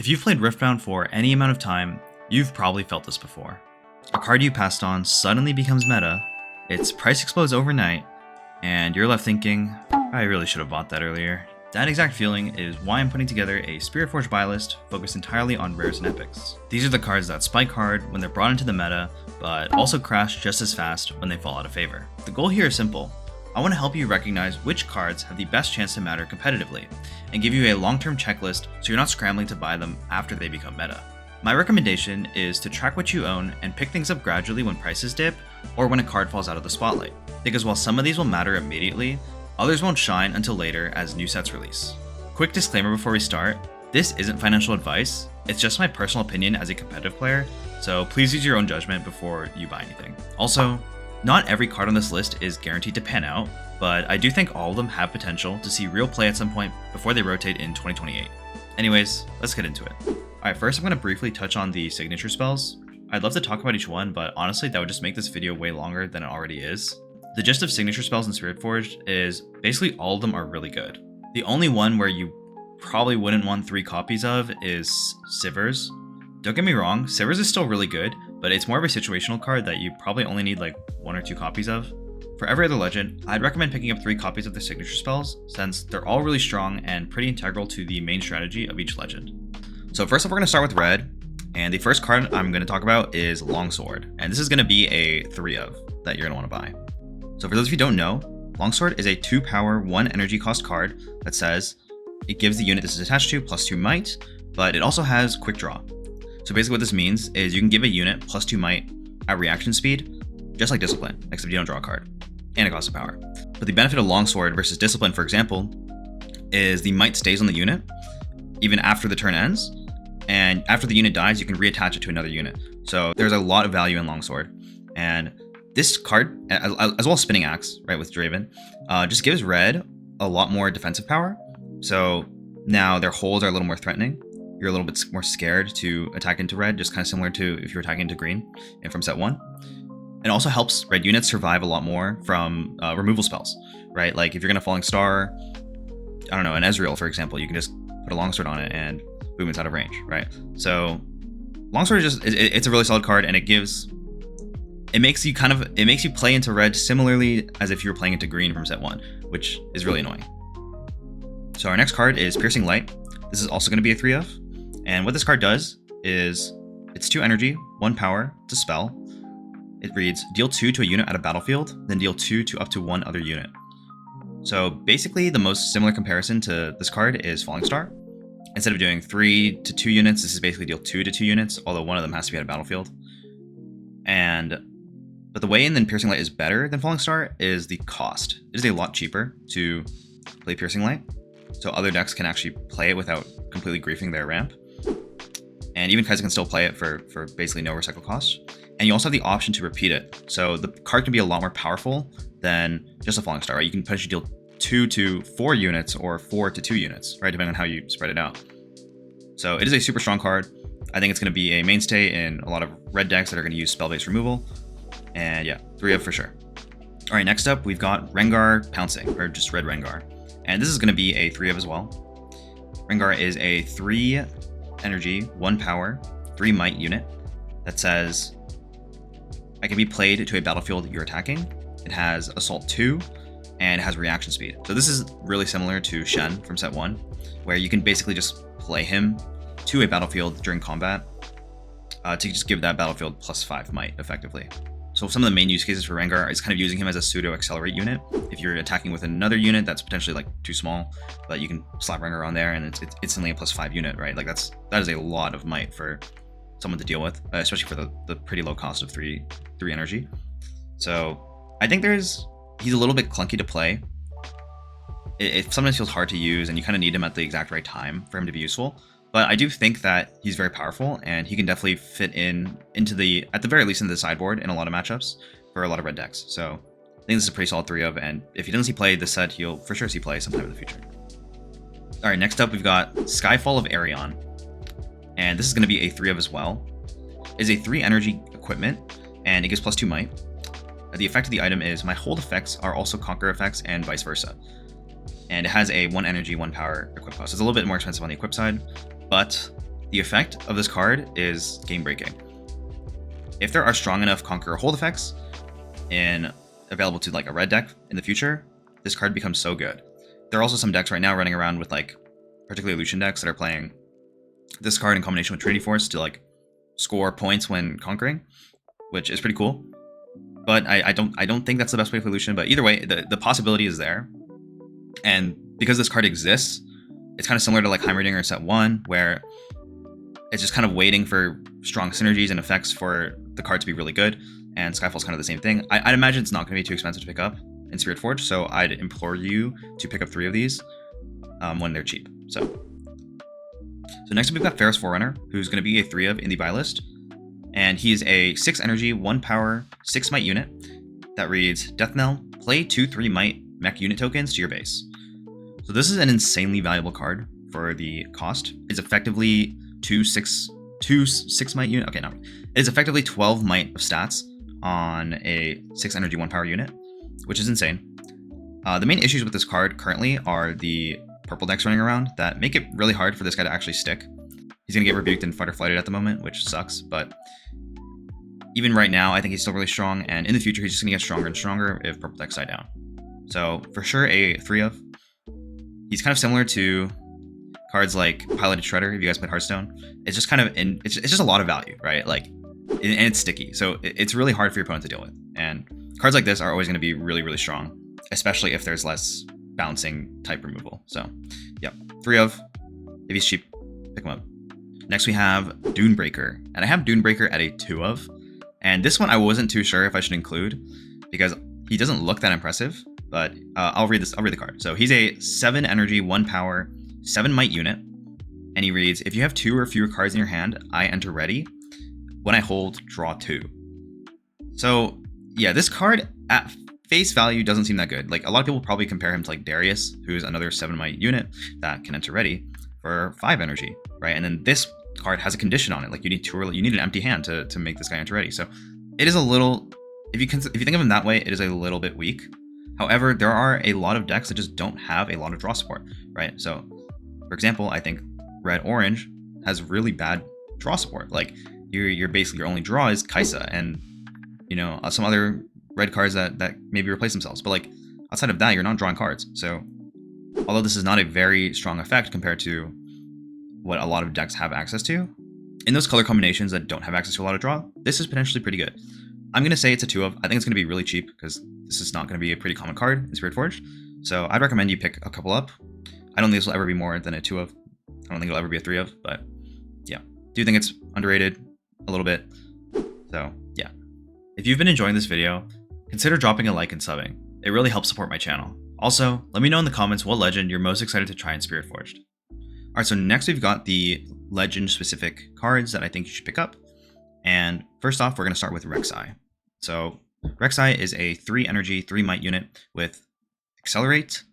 If you've played Riftbound for any amount of time, you've probably felt this before. A card you passed on suddenly becomes meta, its price explodes overnight, and you're left thinking, I really should have bought that earlier. That exact feeling is why I'm putting together a Spiritforged buy list focused entirely on rares and epics. These are the cards that spike hard when they're brought into the meta, but also crash just as fast when they fall out of favor. The goal here is simple. I want to help you recognize which cards have the best chance to matter competitively, and give you a long-term checklist so you're not scrambling to buy them after they become meta. My recommendation is to track what you own and pick things up gradually when prices dip, or when a card falls out of the spotlight, because while some of these will matter immediately, others won't shine until later as new sets release. Quick disclaimer before we start, this isn't financial advice, it's just my personal opinion as a competitive player, so please use your own judgment before you buy anything. Also, not every card on this list is guaranteed to pan out, but I do think all of them have potential to see real play at some point before they rotate in 2028. Anyways, let's get into it. Alright, first I'm going to briefly touch on the signature spells. I'd love to talk about each one, but honestly that would just make this video way longer than it already is. The gist of signature spells in Spiritforged is basically all of them are really good. The only one where you probably wouldn't want 3 copies of is Sivers. Don't get me wrong, Sivers is still really good, but it's more of a situational card that you probably only need like 1 or 2 copies of. For every other legend, I'd recommend picking up 3 copies of the signature spells, since they're all really strong and pretty integral to the main strategy of each legend. So first up we're going to start with red, and the first card I'm going to talk about is Longsword, and this is going to be a 3 of that you're going to want to buy. So for those of you who don't know, Longsword is a 2 power, 1 energy cost card that says it gives the unit this is attached to +2 might, but it also has quick draw. So basically what this means is you can give a unit +2 might at reaction speed, just like Discipline, except you don't draw a card, and it costs a power. But the benefit of Longsword versus Discipline, for example, is the might stays on the unit, even after the turn ends, and after the unit dies, you can reattach it to another unit. So there's a lot of value in Longsword, and this card, as well as Spinning Axe, right, with Draven, just gives red a lot more defensive power. So now their holes are a little more threatening. You're a little bit more scared to attack into red, just kind of similar to if you're attacking into green and from set 1. It also helps red units survive a lot more from removal spells, right? Like if you're going to Falling Star, I don't know, an Ezreal, for example, you can just put a Longsword on it and boom, it's out of range, right? So Longsword is just, it's a really solid card, and it makes you play into red similarly as if you were playing into green from set 1, which is really annoying. So our next card is Piercing Light. This is also going to be a 3 of, and what this card does is it's 2 energy, 1 power, it's a spell. It reads, deal 2 to a unit at a battlefield, then deal 2 to up to 1 other unit. So basically the most similar comparison to this card is Falling Star. Instead of doing 3 to 2 units, this is basically deal 2 to 2 units, although one of them has to be at a battlefield. But the way in then Piercing Light is better than Falling Star is the cost. It is a lot cheaper to play Piercing Light, so other decks can actually play it without completely griefing their ramp. And even Kaiser can still play it for basically no recycle cost. And you also have the option to repeat it. So the card can be a lot more powerful than just a Falling Star, right? You can potentially deal 2 to 4 units or 4 to 2 units, right? Depending on how you spread it out. So it is a super strong card. I think it's going to be a mainstay in a lot of red decks that are going to use spell-based removal. And yeah, 3 of for sure. All right, next up we've got Rengar Pouncing, or just Red Rengar. And this is going to be a 3 of as well. Rengar is a 3 energy, 1 power, 3 might unit that says it can be played to a battlefield you're attacking. It has Assault 2, and it has reaction speed. So this is really similar to Shen from set 1, where you can basically just play him to a battlefield during combat to just give that battlefield +5 might effectively. So some of the main use cases for Rengar is kind of using him as a pseudo accelerate unit. If you're attacking with another unit that's potentially like too small, but you can slap Rengar on there and it's instantly a +5 unit, right? Like that is a lot of might for someone to deal with, especially for the pretty low cost of 3 energy. So I think he's a little bit clunky to play. It sometimes feels hard to use, and you kind of need him at the exact right time for him to be useful. But I do think that he's very powerful, and he can definitely fit into at the very least, into the sideboard in a lot of matchups for a lot of red decks. So I think this is a pretty solid 3 of, and if he doesn't see play this set, he'll for sure see play sometime in the future. All right, next up we've got Skyfall of Arion, and this is going to be a 3 of as well. It's a 3 energy equipment, and it gives +2 might. The effect of the item is my hold effects are also conquer effects and vice versa. And it has a 1 energy, 1 power equip cost. It's a little bit more expensive on the equip side, but The effect of this card is game breaking. If there are strong enough Conqueror hold effects available to like a red deck in the future, this card becomes so good. There are also some decks right now running around with like particularly Lucian decks that are playing this card in combination with Trinity Force to like score points when conquering, which is pretty cool. But I don't think that's the best way for Lucian. But either way, the possibility is there. And because this card exists, it's kind of similar to like Heimerdinger Set 1, where it's just kind of waiting for strong synergies and effects for the card to be really good. And Skyfall's kind of the same thing. I'd imagine it's not going to be too expensive to pick up in Spiritforged, so I'd implore you to pick up 3 of these when they're cheap. So next up we've got Ferris Forerunner, who's going to be a 3 of in the buy list. And he is a 6 energy, 1 power, 6 might unit that reads, Death Knell, play 2/3 might mech unit tokens to your base. So this is an insanely valuable card for the cost. It's effectively 2 6 might unit. Okay, no. It is effectively 12 might of stats on a 6 energy, 1 power unit, which is insane. The main issues with this card currently are the purple decks running around that make it really hard for this guy to actually stick. He's going to get rebuked and fight or flighted at the moment, which sucks, but even right now, I think he's still really strong, and in the future, he's just going to get stronger and stronger if purple decks die down. So, for sure, a 3 of. He's kind of similar to cards like Piloted Shredder, if you guys played Hearthstone. It's just kind of, it's just a lot of value, right? Like, and it's sticky, so it's really hard for your opponent to deal with. And cards like this are always going to be really, really strong, especially if there's less bouncing type removal. So, yep, 3 of. If he's cheap, pick him up. Next, we have Dunebreaker, and I have Dunebreaker at a 2 of. And this one I wasn't too sure if I should include because he doesn't look that impressive, but I'll read the card. So he's a 7 energy, 1 power, 7 might unit, and he reads, if you have 2 or fewer cards in your hand, I enter ready. When I hold, draw 2. So yeah, this card at face value doesn't seem that good. Like a lot of people probably compare him to like Darius, who's another 7 might unit that can enter ready for 5 energy, right? And then this card has a condition on it, like you need an empty hand to make this guy enter ready. So it is a little, if you think of him that way, it is a little bit weak. However, there are a lot of decks that just don't have a lot of draw support, right? So for example, I think red orange has really bad draw support. Like you're basically, your only draw is Kaisa and you know some other red cards that maybe replace themselves, but like outside of that, you're not drawing cards. So although this is not a very strong effect compared to what a lot of decks have access to, in those color combinations that don't have access to a lot of draw, this is potentially pretty good. I'm going to say it's a 2 of. I think it's going to be really cheap because this is not going to be a pretty common card in Spiritforged. So I'd recommend you pick a couple up. I don't think this will ever be more than a 2 of. I don't think it'll ever be a 3 of, but yeah. Do you think it's underrated a little bit? So yeah. If you've been enjoying this video, consider dropping a like and subbing. It really helps support my channel. Also, let me know in the comments what legend you're most excited to try in Spiritforged. Alright, so next we've got the legend-specific cards that I think you should pick up. And first off, we're going to start with Rek'Sai. So Rek'Sai is a 3 energy, 3 might unit with Accelerate,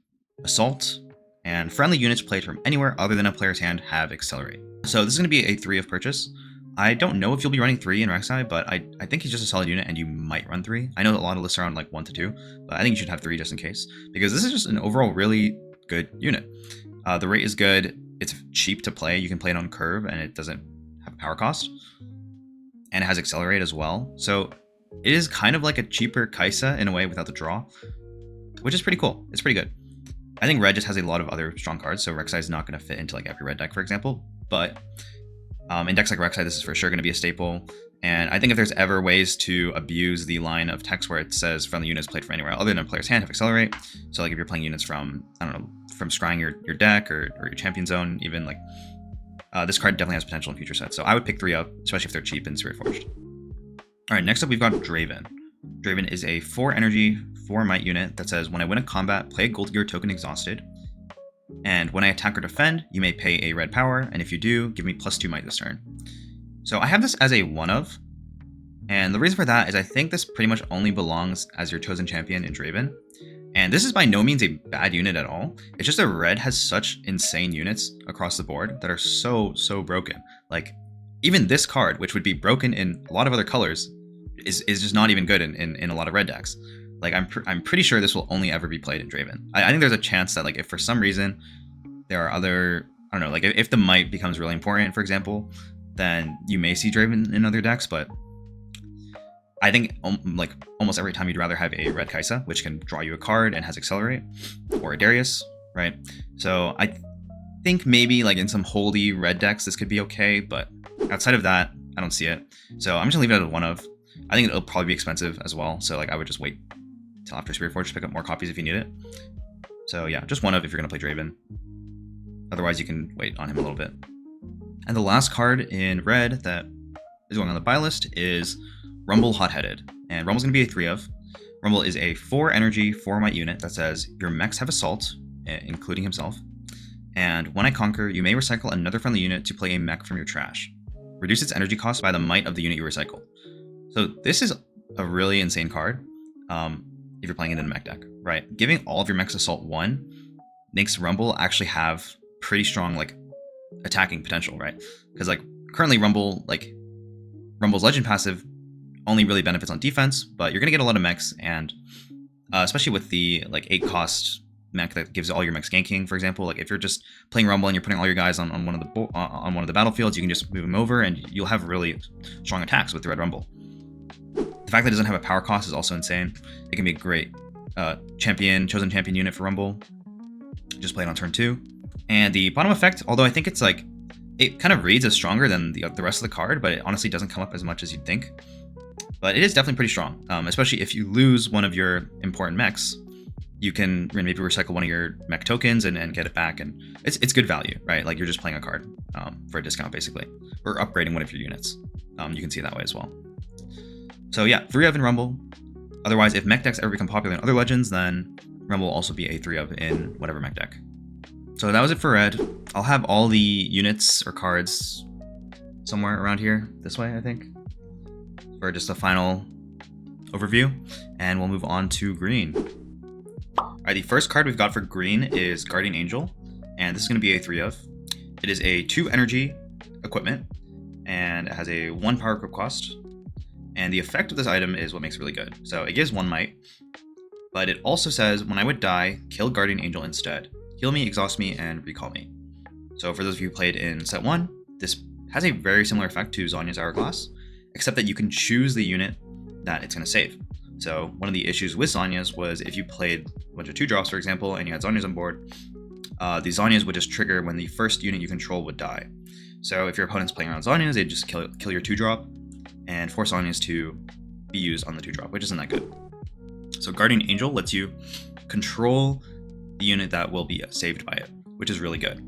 Assault, and friendly units played from anywhere other than a player's hand have Accelerate. So this is going to be a 3 of purchase. I don't know if you'll be running 3 in Rek'Sai, but I think he's just a solid unit and you might run 3. I know that a lot of lists are on like 1 to 2, but I think you should have 3 just in case, because this is just an overall really good unit. The rate is good. It's cheap to play. You can play it on curve and it doesn't have a power cost. And it has Accelerate as well. So it is kind of like a cheaper Kaisa in a way without the draw, which is pretty cool. It's pretty good. I think red just has a lot of other strong cards, so Rek'Sai is not going to fit into like every red deck, for example. But in decks like Rek'Sai, this is for sure going to be a staple. And I think if there's ever ways to abuse the line of text where it says friendly units played from anywhere other than a player's hand have Accelerate, so like if you're playing units from, I don't know, from scrying your deck or your champion zone, even like this card definitely has potential in future sets. So I would pick 3 up, especially if they're cheap in Spiritforged. All right, next up we've got Draven. Draven is a 4 energy, 4 might unit that says when I win a combat, play a Gold Gear token exhausted. And when I attack or defend, you may pay a red power, and if you do, give me +2 might this turn. So I have this as a 1 of, and the reason for that is I think this pretty much only belongs as your chosen champion in Draven. And this is by no means a bad unit at all. It's just that red has such insane units across the board that are so broken. Like, even this card, which would be broken in a lot of other colors, is just not even good in a lot of red decks. Like, I'm pretty sure this will only ever be played in Draven. I think there's a chance that, like, if for some reason there are other I don't know, like if the might becomes really important, for example, then you may see Draven in other decks, but I think like almost every time you'd rather have a red Kaisa, which can draw you a card and has Accelerate, or a Darius, right? So I think maybe like in some holy red decks this could be okay, but outside of that, I don't see it. So I'm just gonna leave it at a 1 of. I think it'll probably be expensive as well, so like I would just wait till after Spiritforged to pick up more copies if you need it. So yeah, just 1 of if you're gonna play Draven. Otherwise you can wait on him a little bit. And the last card in red that is going on the buy list is Rumble Hot-Headed. And Rumble's going to be a 3 of. Rumble is a 4 energy, 4 might unit that says your mechs have assault, including himself. And when I conquer, you may recycle another friendly unit to play a mech from your trash. Reduce its energy cost by the might of the unit you recycle. So this is a really insane card if you're playing it in a mech deck, right? Giving all of your mechs assault 1 makes Rumble actually have pretty strong like attacking potential, right? Because like currently Rumble's legend passive only really benefits on defense, but you're gonna get a lot of mechs, and especially with the like 8 cost mech that gives all your mechs ganking, for example. Like if you're just playing Rumble and you're putting all your guys on one of the battlefields, you can just move them over and you'll have really strong attacks with the red Rumble. The fact that it doesn't have a power cost is also insane. It can be a great chosen champion unit for Rumble. Just play it on turn 2. And the bottom effect, although I think it's like it kind of reads as stronger than the rest of the card, but it honestly doesn't come up as much as you'd think. But it is definitely pretty strong, especially if you lose one of your important mechs. You can maybe recycle one of your mech tokens and get it back, and it's good value, right? Like you're just playing a card for a discount, basically, or upgrading one of your units. You can see it that way as well. So yeah, 3 of in Rumble. Otherwise, if mech decks ever become popular in other legends, then Rumble will also be a 3 of in whatever mech deck. So that was it for red. I'll have all the units or cards somewhere around here this way, I think, for just a final overview, and we'll move on to green. Alright, the first card we've got for green is Guardian Angel, and this is going to be a 3 of. It is a 2 energy equipment, and it has a 1 power equip cost, and the effect of this item is what makes it really good. So it gives 1 might, but it also says when I would die, kill Guardian Angel instead. Heal me, exhaust me, and recall me. So for those of you who played in set 1, this has a very similar effect to Zhonya's Hourglass, except that you can choose the unit that it's going to save. So one of the issues with Zhonya's was if you played a bunch of 2-drops, for example, and you had Zhonya's on board, the Zhonya's would just trigger when the first unit you control would die. So if your opponent's playing around Zhonya's, they'd just kill your 2-drop and force Zhonya's to be used on the 2-drop, which isn't that good. So Guardian Angel lets you control the unit that will be saved by it, which is really good.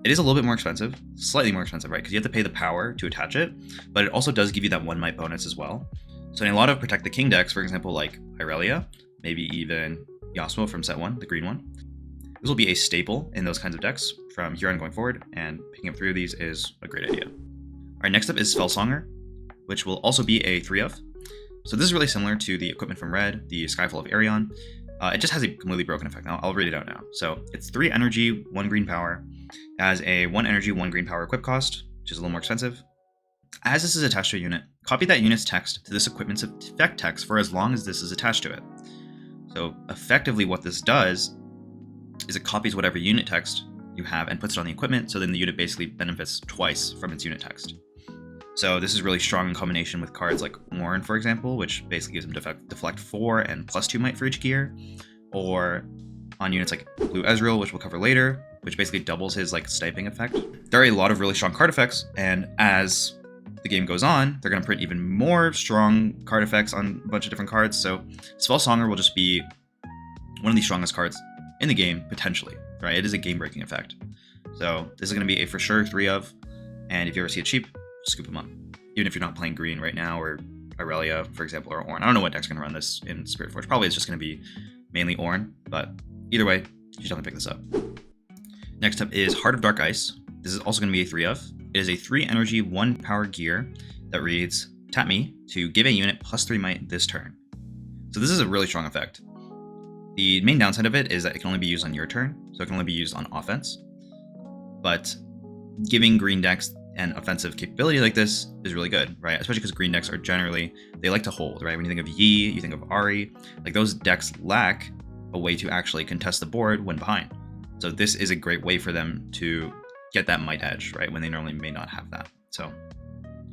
It is a little bit more expensive, slightly more expensive, right? Because you have to pay the power to attach it, but it also does give you that 1 might bonus as well. So in a lot of Protect the King decks, for example, like Irelia, maybe even Yasuo from set 1, the green one, this will be a staple in those kinds of decks from here on going forward, and picking up 3 of these is a great idea. Alright, next up is Spellsonger, which will also be a 3 of. So this is really similar to the equipment from red, the Skyfall of Arion. It just has a completely broken effect. I'll read it out now. So it's 3 energy, 1 green power. It has a 1 energy, 1 green power equip cost, which is a little more expensive. As this is attached to a unit, copy that unit's text to this equipment's effect text for as long as this is attached to it. So effectively what this does is it copies whatever unit text you have and puts it on the equipment, so then the unit basically benefits twice from its unit text. So this is really strong in combination with cards like Warren, for example, which basically gives them deflect 4 and +2 might for each gear, or on units like Blue Ezreal, which we'll cover later, which basically doubles his like sniping effect. There are a lot of really strong card effects, and as the game goes on, they're going to print even more strong card effects on a bunch of different cards. So Spellsonger will just be one of the strongest cards in the game, potentially, right? It is a game-breaking effect. So this is going to be a for sure 3 of, and if you ever see it cheap, scoop them up. Even if you're not playing green right now, or Irelia, for example, or Ornn. I don't know what deck's going to run this in Spiritforged. Probably it's just going to be mainly Ornn, but either way, you should definitely pick this up. Next up is Heart of Dark Ice. This is also going to be a 3 of. It is a 3 energy, 1 power gear that reads, tap me to give a unit +3 might this turn. So this is a really strong effect. The main downside of it is that it can only be used on your turn, so it can only be used on offense. But giving green decks an offensive capability like this is really good, right? Especially because green decks are generally, they like to hold, right? When you think of Yi, you think of Ahri, like those decks lack a way to actually contest the board when behind. So this is a great way for them to get that might edge, right, when they normally may not have that. So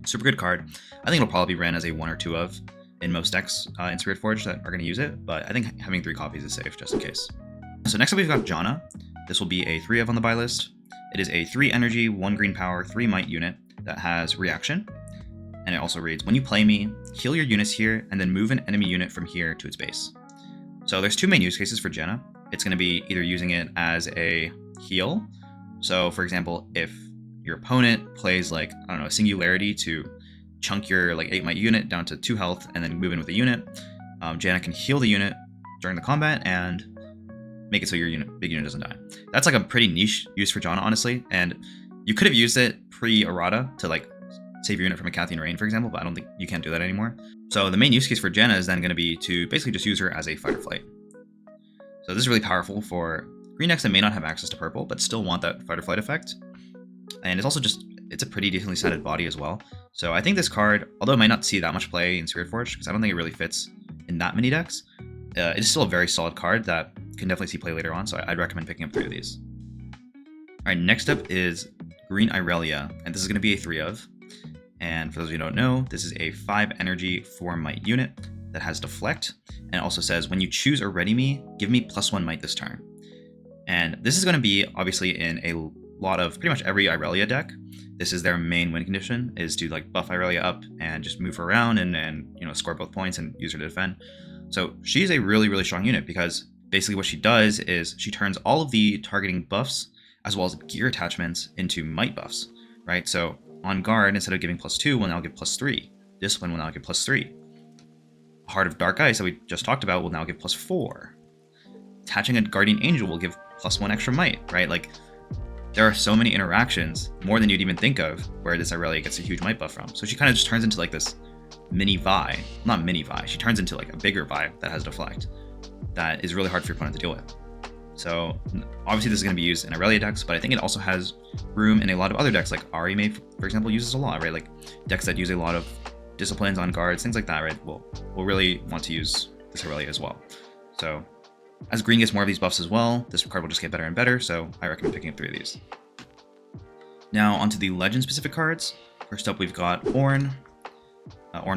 super good card. I think it'll probably be ran as a 1 or 2 of in most decks in Spiritforged that are going to use it, but I think having 3 copies is safe just in case. So next up we've got Janna. This will be a 3 of on the buy list. It is a 3 energy, 1 green power, 3 might unit that has reaction. And it also reads, when you play me, heal your units here and then move an enemy unit from here to its base. So there's 2 main use cases for Janna. It's going to be either using it as a heal. So for example, if your opponent plays like, I don't know, a singularity to chunk your like 8 might unit down to 2 health and then move in with a unit, Janna can heal the unit during the combat and make it so your big unit doesn't die. That's like a pretty niche use for Janna, honestly, and you could have used it pre-errata to like save your unit from a Cathian Rain, for example, but I don't think you can't do that anymore. So the main use case for Janna is then going to be to basically just use her as a fight or flight. So this is really powerful for green decks that may not have access to purple, but still want that fight or flight effect. And it's also just, it's a pretty decently sided body as well. So I think this card, although it might not see that much play in Spiritforged, because I don't think it really fits in that many decks, it is still a very solid card that can definitely see play later on, so I'd recommend picking up 3 of these. Alright, next up is Green Irelia, and this is going to be a 3 of. And for those of you who don't know, this is a 5 energy, 4 might unit that has deflect, and it also says, when you choose a ready me, give me +1 might this turn. And this is going to be obviously in a lot of pretty much every Irelia deck. This is their main win condition, is to like buff Irelia up and just move her around and you know, score both points and use her to defend. So she's a really, really strong unit because basically what she does is she turns all of the targeting buffs as well as gear attachments into might buffs, right? So on guard, instead of giving +2, will now give +3. Discipline will now give +3. Heart of Dark Ice that we just talked about will now give +4. Attaching a Guardian Angel will give +1 extra might, right? Like, there are so many interactions, more than you'd even think of, where this Irelia gets a huge might buff from. So she kind of just turns into like this mini Vi. Not mini Vi, she turns into like a bigger Vi that has deflect. That is really hard for your opponent to deal with. So obviously this is going to be used in Irelia decks, but I think it also has room in a lot of other decks, like Ari May, for example, uses a lot, right? Like decks that use a lot of disciplines on guards, things like that, right? We'll really want to use this Irelia as well. So as green gets more of these buffs as well, this card will just get better and better, so I recommend picking up 3 of these. Now onto the legend-specific cards. First up, we've got Ornn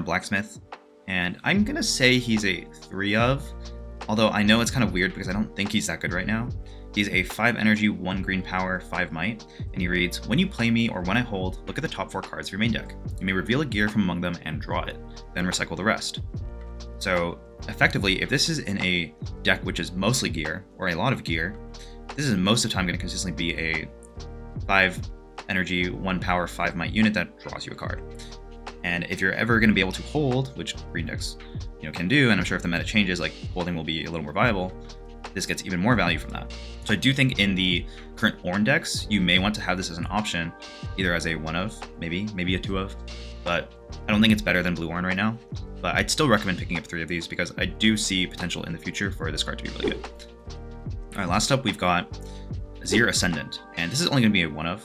Blacksmith, and I'm gonna say he's a 3 of, although I know it's kind of weird because I don't think he's that good right now. He's a 5 energy, 1 green power, 5 might, and he reads, when you play me or when I hold, look at the top 4 cards of your main deck. You may reveal a gear from among them and draw it, then recycle the rest. So effectively, if this is in a deck which is mostly gear, or a lot of gear, this is most of the time going to consistently be a 5 energy, 1 power, 5 might unit that draws you a card. And if you're ever going to be able to hold, which green decks can do, and I'm sure if the meta changes, like holding will be a little more viable, this gets even more value from that. So I do think in the current Ornn decks, you may want to have this as an option, either as a 1 of, maybe a 2 of, but I don't think it's better than blue Ornn right now. But I'd still recommend picking up 3 of these because I do see potential in the future for this card to be really good. Alright, last up we've got Azir Ascendant, and this is only going to be a 1 of,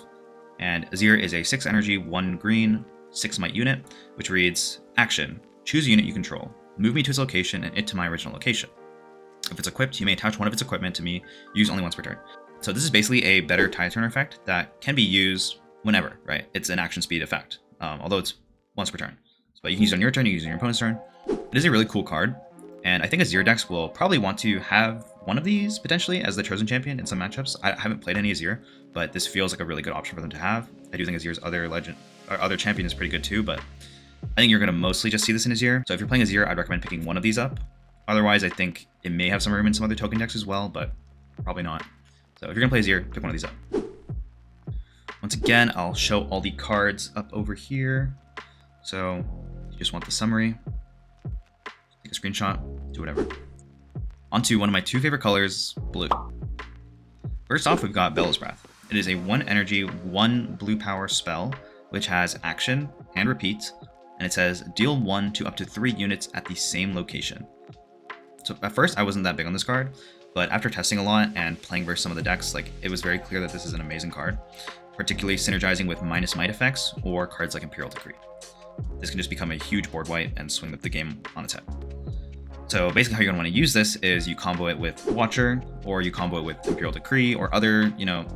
and Azir is a 6 energy, 1 green, 6 might unit, which reads, action, choose a unit you control, move me to its location and it to my original location. If it's equipped, you may attach one of its equipment to me, use only once per turn. So this is basically a better tide turn effect that can be used whenever, right? It's an action speed effect, although it's once per turn. But you can use it on your turn, you can use it on your opponent's turn. It is a really cool card, and I think Azir decks will probably want to have one of these potentially as the chosen champion in some matchups. I haven't played any Azir, but this feels like a really good option for them to have. I do think Azir's other champion is pretty good too, but I think you're going to mostly just see this in Azir. So if you're playing Azir, I'd recommend picking one of these up. Otherwise, I think it may have some room in some other token decks as well, but probably not. So if you're going to play Azir, pick one of these up. Once again, I'll show all the cards up over here. So if you just want the summary, take a screenshot, do whatever. Onto one of my 2 favorite colors, blue. First off, we've got Bellows Breath. It is a 1 energy, 1 blue power spell, which has action and repeat, and it says deal 1 to up to 3 units at the same location. So at first I wasn't that big on this card, but after testing a lot and playing versus some of the decks, like it was very clear that this is an amazing card, particularly synergizing with minus might effects or cards like Imperial Decree. This can just become a huge board wipe and swing the game on its head. So basically how you're going to want to use this is you combo it with Watcher, or you combo it with Imperial Decree, or other,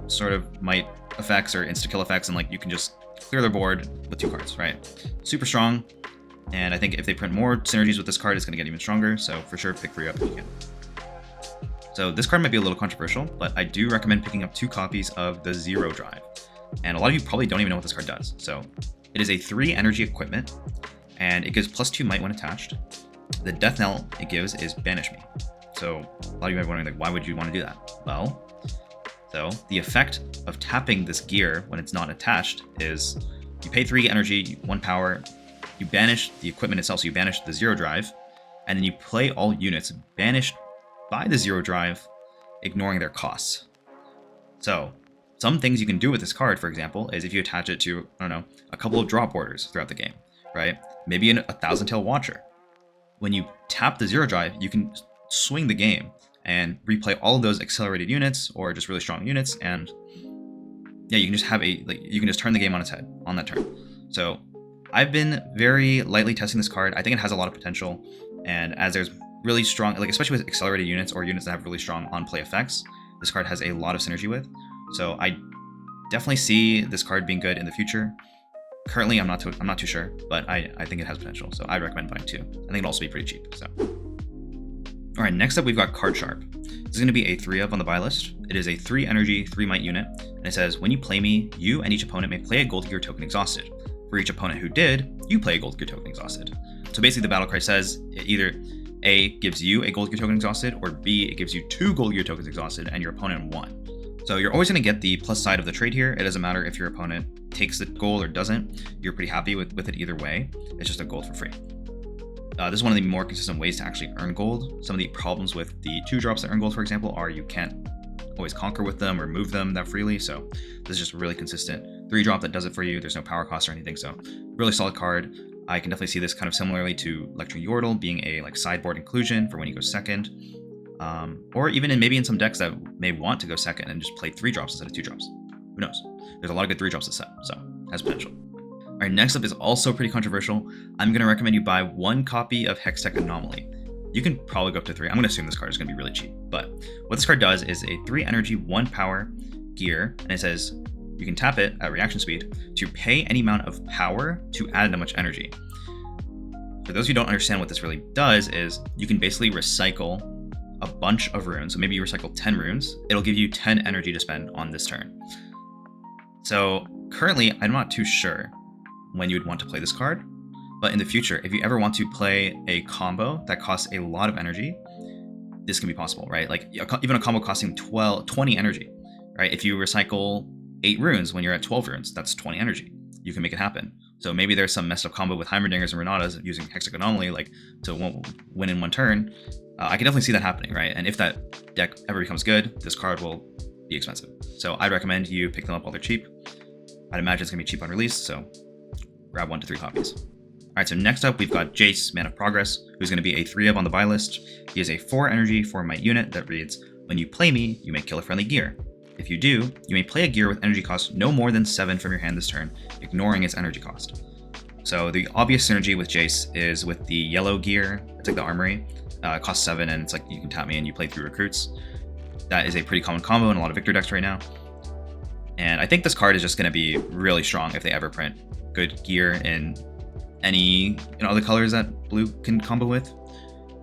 sort of might effects or insta-kill effects, and like you can just clear their board with 2 cards, right? Super strong, and I think if they print more synergies with this card, it's going to get even stronger, so for sure pick 3 up if you can. So this card might be a little controversial, but I do recommend picking up 2 copies of the Zero Drive, and a lot of you probably don't even know what this card does. So it is a 3 energy equipment, and it gives +2 might when attached. The death knell it gives is Banish Me. So a lot of you might be wondering, like, why would you want to do that? Well, so the effect of tapping this gear when it's not attached is you pay 3 energy, 1 power, you banish the equipment itself, so you banish the Zero Drive, and then you play all units banished by the Zero Drive, ignoring their costs. So some things you can do with this card, for example, is if you attach it to, I don't know, a couple of drop orders throughout the game, right? Maybe a Thousand Tail Watcher. When you tap the Zero Drive, you can swing the game and replay all of those accelerated units or just really strong units, and yeah, you can just have you can just turn the game on its head on that turn. So I've been very lightly testing this card. I think it has a lot of potential, and as there's really strong, like especially with accelerated units or units that have really strong on-play effects, this card has a lot of synergy with. So I definitely see this card being good in the future. Currently, I'm not too sure, but I think it has potential, so I'd recommend buying 2. I think it'll also be pretty cheap. So, all right, next up we've got Card Sharp. This is going to be a 3 of on the buy list. It is a 3 energy, 3 might unit, and it says when you play me, you and each opponent may play a Gold Gear token exhausted. For each opponent who did, you play a Gold Gear token exhausted. So basically, the battle cry says either A gives you a Gold Gear token exhausted, or B it gives you 2 Gold Gear tokens exhausted and your opponent 1. So you're always going to get the plus side of the trade here. It doesn't matter if your opponent takes the gold or doesn't. You're pretty happy with it either way. It's just a gold for free. This is one of the more consistent ways to actually earn gold. Some of the problems with the 2-drops that earn gold, for example, are you can't always conquer with them or move them that freely. So this is just a really consistent 3-drop that does it for you. There's no power cost or anything. So really solid card. I can definitely see this kind of similarly to Lectring Yordle being a sideboard inclusion for when you go second. Or even maybe in some decks that may want to go second and just play 3-drops instead of 2-drops. Who knows? There's a lot of good 3-drops this set, so has potential. All right, next up is also pretty controversial. I'm going to recommend you buy 1 copy of Hextech Anomaly. You can probably go up to 3. I'm going to assume this card is going to be really cheap, but what this card does is a 3 energy, 1 power gear, and it says you can tap it at reaction speed to pay any amount of power to add that much energy. For those who don't understand what this really does is you can basically recycle a bunch of runes. So maybe you recycle 10 runes. It'll give you 10 energy to spend on this turn. So currently, I'm not too sure when you would want to play this card, but in the future, if you ever want to play a combo that costs a lot of energy, this can be possible, right? Like even a combo costing 20 energy, right? If you recycle 8 runes when you're at 12 runes, that's 20 energy. You can make it happen. So maybe there's some messed up combo with Heimerdingers and Renatas using Hextech Anomaly, like to win in 1 turn. I can definitely see that happening, right? And if that deck ever becomes good, this card will be expensive. So I'd recommend you pick them up while they're cheap. I'd imagine it's going to be cheap on release, so grab 1 to 3 copies. All right, so next up, we've got Jace, Man of Progress, who's going to be a 3 of on the buy list. He is a 4 energy, 4 might unit that reads, when you play me, you may kill a friendly gear. If you do, you may play a gear with energy cost no more than 7 from your hand this turn, ignoring its energy cost. So the obvious synergy with Jace is with the yellow gear. It's like the armory. It costs 7, and it's like you can tap me and you play 3 recruits. That is a pretty common combo in a lot of Victor decks right now. And I think this card is just going to be really strong if they ever print good gear in any other colors that blue can combo with.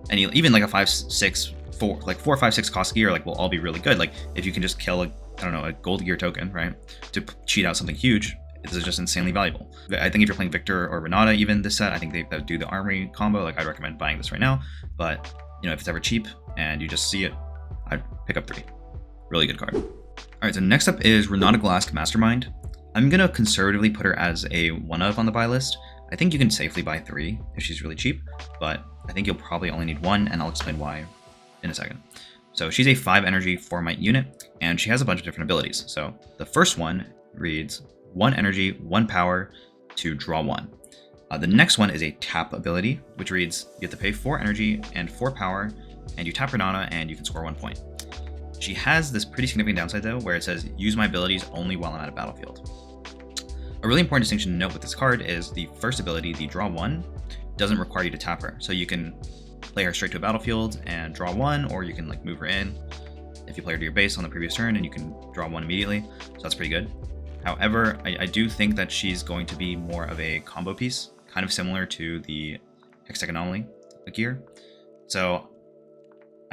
And even like a 4, 5, 6 cost gear will all be really good. Like if you can just kill a gold gear token, right, to cheat out something huge, this is just insanely valuable. I think if you're playing Victor or Renata even this set, I think they do the armory combo. I'd recommend buying this right now. But if it's ever cheap and you just see it, I'd pick up 3. Really good card. All right, so next up is Renata Glask Mastermind. I'm gonna conservatively put her as a 1 of on the buy list. I think you can safely buy 3 if she's really cheap, but I think you'll probably only need 1, and I'll explain why in a second. So she's a 5 energy, 4 might unit, and she has a bunch of different abilities. So the first one reads 1 energy, 1 power to draw 1. The next one is a tap ability, which reads you have to pay 4 energy and 4 power, and you tap Renata and you can score 1 point. She has this pretty significant downside though, where it says use my abilities only while I'm at a battlefield. A really important distinction to note with this card is the first ability, the draw 1, doesn't require you to tap her. So you can play her straight to a battlefield and draw 1, or you can like move her in if you play her to your base on the previous turn and you can draw 1 immediately. So that's pretty good. However, I do think that she's going to be more of a combo piece, kind of similar to the Hextech Anomaly gear. So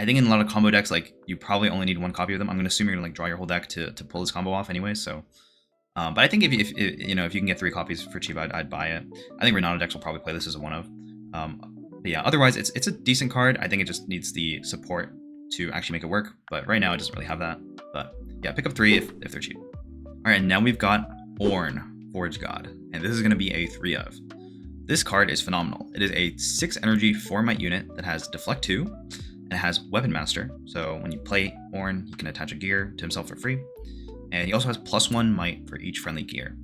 I think in a lot of combo decks, like you probably only need 1 copy of them. I'm gonna assume you're gonna like draw your whole deck to pull this combo off anyway. So, but I think if you know, if you can get 3 copies for cheap, I'd buy it. I think Renata decks will probably play this as a 1 of. But yeah, otherwise it's a decent card. I think it just needs the support to actually make it work. But right now it doesn't really have that. But yeah, pick up 3 if they're cheap. All right, now we've got Ornn, Forge God, and this is going to be a 3 of. This card is phenomenal. It is a 6 energy 4 might unit that has Deflect 2, and it has Weapon Master. So when you play Ornn, he can attach a gear to himself for free. And he also has +1 might for each friendly gear.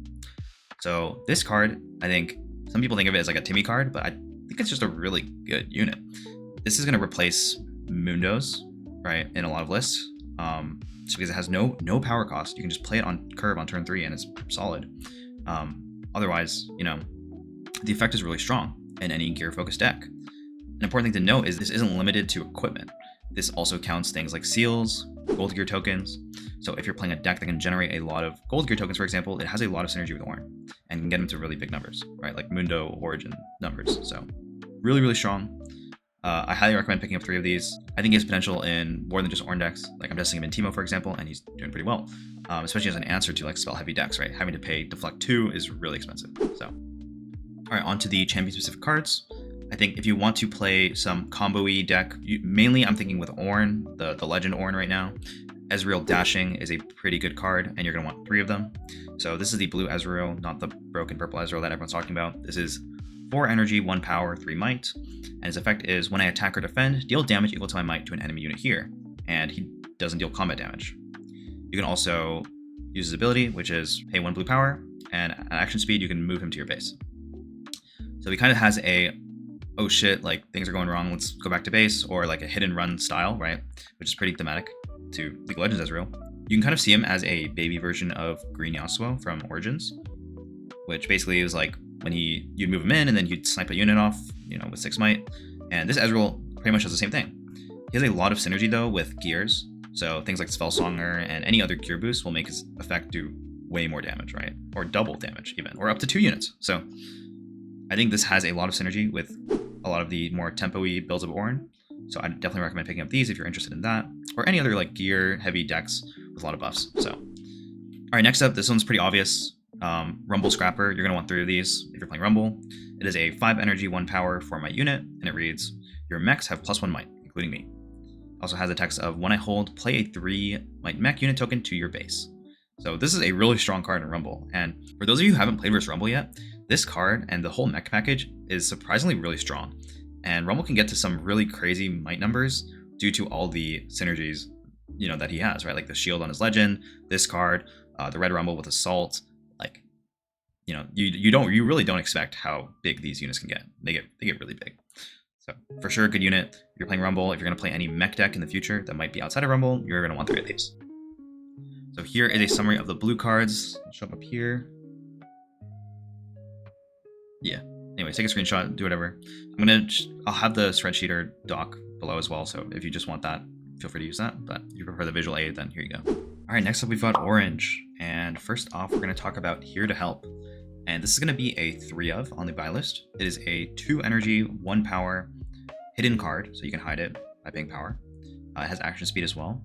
So this card, I think, some people think of it as like a Timmy card, but I think it's just a really good unit. This is going to replace Mundos, right, in a lot of lists. Just because it has no power cost. You can just play it on curve on turn 3 and it's solid. Otherwise, you know, the effect is really strong in any gear focused deck. An important thing to note is this isn't limited to equipment. This also counts things like seals, gold gear tokens. So if you're playing a deck that can generate a lot of gold gear tokens, for example, it has a lot of synergy with Ornn and can get them to really big numbers, right? Like Mundo Origin numbers. So really, really strong. I highly recommend picking up 3 of these. I think he has potential in more than just Ornn decks. Like I'm testing him in Teemo, for example, and he's doing pretty well. Especially as an answer to like spell heavy decks, right? Having to pay Deflect 2 is really expensive. So, all right, on to the champion specific cards. I think if you want to play some combo-y deck, mainly I'm thinking with Ornn, the Legend Ornn right now. Ezreal Dashing is a pretty good card, and you're gonna want 3 of them. So this is the blue Ezreal, not the broken purple Ezreal that everyone's talking about. This is 4 energy, 1 power, 3 might, and his effect is when I attack or defend, deal damage equal to my might to an enemy unit here, and he doesn't deal combat damage. You can also use his ability, which is pay 1 blue power, and at action speed you can move him to your base. So he kind of has a, oh shit, like things are going wrong, let's go back to base, or like a hit and run style, right? Which is pretty thematic to League of Legends Ezreal. You can kind of see him as a baby version of Green Yasuo from Origins, which basically was like when you'd move him in and then you'd snipe a unit off, you know, with 6 might. And this Ezreal pretty much does the same thing. He has a lot of synergy though with gears. So things like Spellsonger and any other gear boost will make his effect do way more damage, right? Or double damage even, or up to 2 units. So I think this has a lot of synergy with a lot of the more tempo-y builds of Ornn. So I definitely recommend picking up these if you're interested in that, or any other like gear heavy decks with a lot of buffs. So, all right, next up, this one's pretty obvious. Rumble Scrapper, you're gonna want 3 of these if you're playing Rumble. It is a 5 energy, 1 power, 4 might unit, and it reads, your mechs have +1 might, including me. Also has a text of, when I hold, play a 3 might mech unit token to your base. So this is a really strong card in Rumble, and for those of you who haven't played versus Rumble yet, this card and the whole mech package is surprisingly really strong. And Rumble can get to some really crazy might numbers due to all the synergies, you know, that he has, right? Like the shield on his legend, this card, the red Rumble with Assault. Like, you know, you really don't expect how big these units can get. They get really big. So for sure, good unit. If you're playing Rumble, if you're gonna play any mech deck in the future that might be outside of Rumble, you're gonna want 3 of these. So here is a summary of the blue cards. I'll show up here. Yeah. Anyways, take a screenshot, do whatever. I'll have the spreadsheet or doc below as well. So if you just want that, feel free to use that. But if you prefer the visual aid, then here you go. All right, next up we've got Orange. And first off, we're going to talk about Here to Help. And this is going to be a 3 of on the buy list. It is a 2 energy, 1 power hidden card, so you can hide it by paying power. It has action speed as well.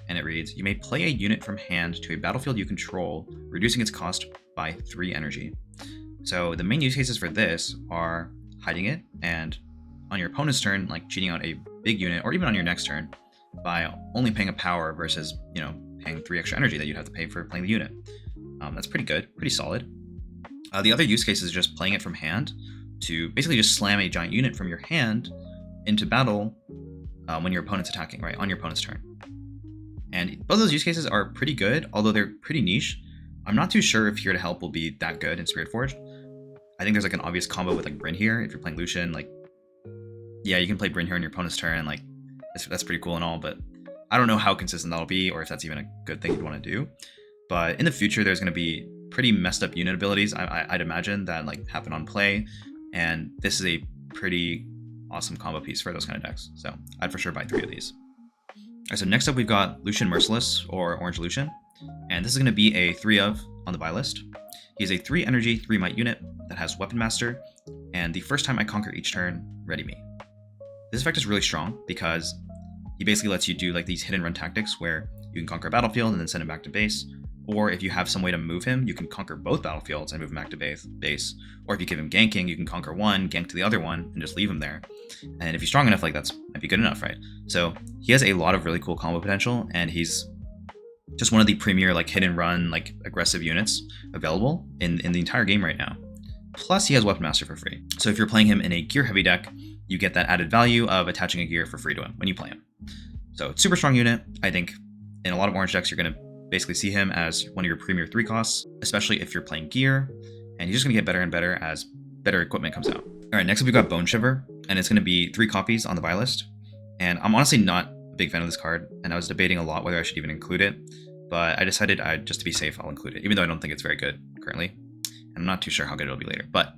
And it reads, you may play a unit from hand to a battlefield you control, reducing its cost by 3 energy. So the main use cases for this are hiding it, and on your opponent's turn, like cheating out a big unit, or even on your next turn, by only paying a power versus, you know, paying 3 extra energy that you'd have to pay for playing the unit. That's pretty good, pretty solid. The other use case is just playing it from hand to basically just slam a giant unit from your hand into battle when your opponent's attacking, right, on your opponent's turn. And both those use cases are pretty good, although they're pretty niche. I'm not too sure if Here to Help will be that good in Spiritforged. I think there's like an obvious combo with like Bryn here. If you're playing Lucian, like, yeah, you can play Bryn here on your opponent's turn. Like, that's pretty cool and all, but I don't know how consistent that'll be or if that's even a good thing you'd want to do. But in the future, there's going to be pretty messed up unit abilities, I'd imagine, that like happen on play. And this is a pretty awesome combo piece for those kind of decks. So I'd for sure buy 3 of these. Alright, so next up we've got Lucian Merciless, or Orange Lucian. And this is going to be a 3 of on the buy list. He's a 3 energy, 3 might unit that has Weapon Master, and the first time I conquer each turn, ready me. This effect is really strong because he basically lets you do like these hit and run tactics where you can conquer a battlefield and then send him back to base. Or if you have some way to move him, you can conquer both battlefields and move him back to base. Or if you give him ganking, you can conquer one, gank to the other one, and just leave him there. And if he's strong enough, like might be good enough, right? So he has a lot of really cool combo potential, and he's just one of the premier like hit and run, like aggressive units available in the entire game right now. Plus he has Weapon Master for free. So if you're playing him in a gear heavy deck, you get that added value of attaching a gear for free to him when you play him. So it's super strong unit. I think in a lot of orange decks, you're going to basically see him as one of your premier 3 costs, especially if you're playing gear, and he's just going to get better and better as better equipment comes out. All right, next up we've got Bone Shiver, and it's going to be 3 copies on the buy list. And I'm honestly not a big fan of this card, and I was debating a lot whether I should even include it, but I decided just to be safe, I'll include it, even though I don't think it's very good currently. And I'm not too sure how good it'll be later, but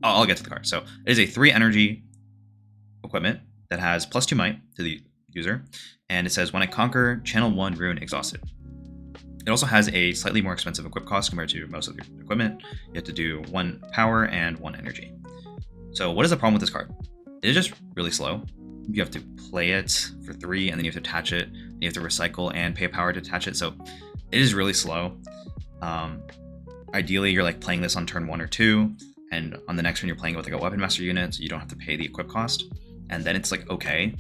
I'll get to the card. So it is a 3 energy equipment that has +2 might to the user, and it says when I conquer, channel 1 rune exhausted. It also has a slightly more expensive equip cost compared to most of the equipment. You have to do 1 power and 1 energy. So what is the problem with this card? It is just really slow. You have to play it for 3, and then you have to attach it. You have to recycle and pay a power to attach it. So it is really slow. Ideally, you're like playing this on turn 1 or 2, and on the next turn you're playing it with like a Weapon Master unit, so you don't have to pay the equip cost. And then it's like okay.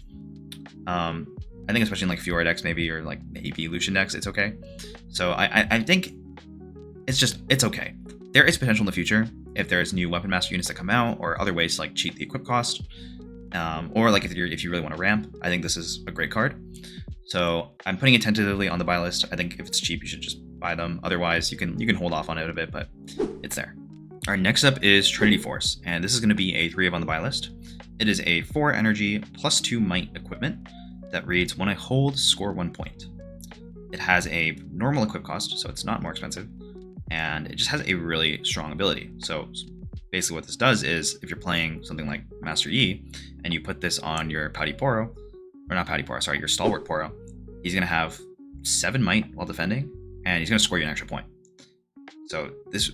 I think especially in like Fiora decks maybe, or like maybe Lucian decks, it's okay. So I think it's okay. There is potential in the future if there's new Weapon Master units that come out, or other ways to like cheat the equip cost, or like if you really want to ramp. I think this is a great card. So I'm putting it tentatively on the buy list. I think if it's cheap, you should just buy them. Otherwise, you can hold off on it a bit, but it's there. All right, next up is Trinity Force, and this is going to be a 3 of on the buy list. It is a 4 energy +2 might equipment that reads when I hold, score 1 point. It has a normal equip cost, so it's not more expensive, and it just has a really strong ability. So basically what this does is if you're playing something like Master Yi and you put this on your Pouty Poro, or not Pouty Poro, sorry, your Stalwart Poro, he's going to have 7 might while defending, and he's going to score you an extra point. So this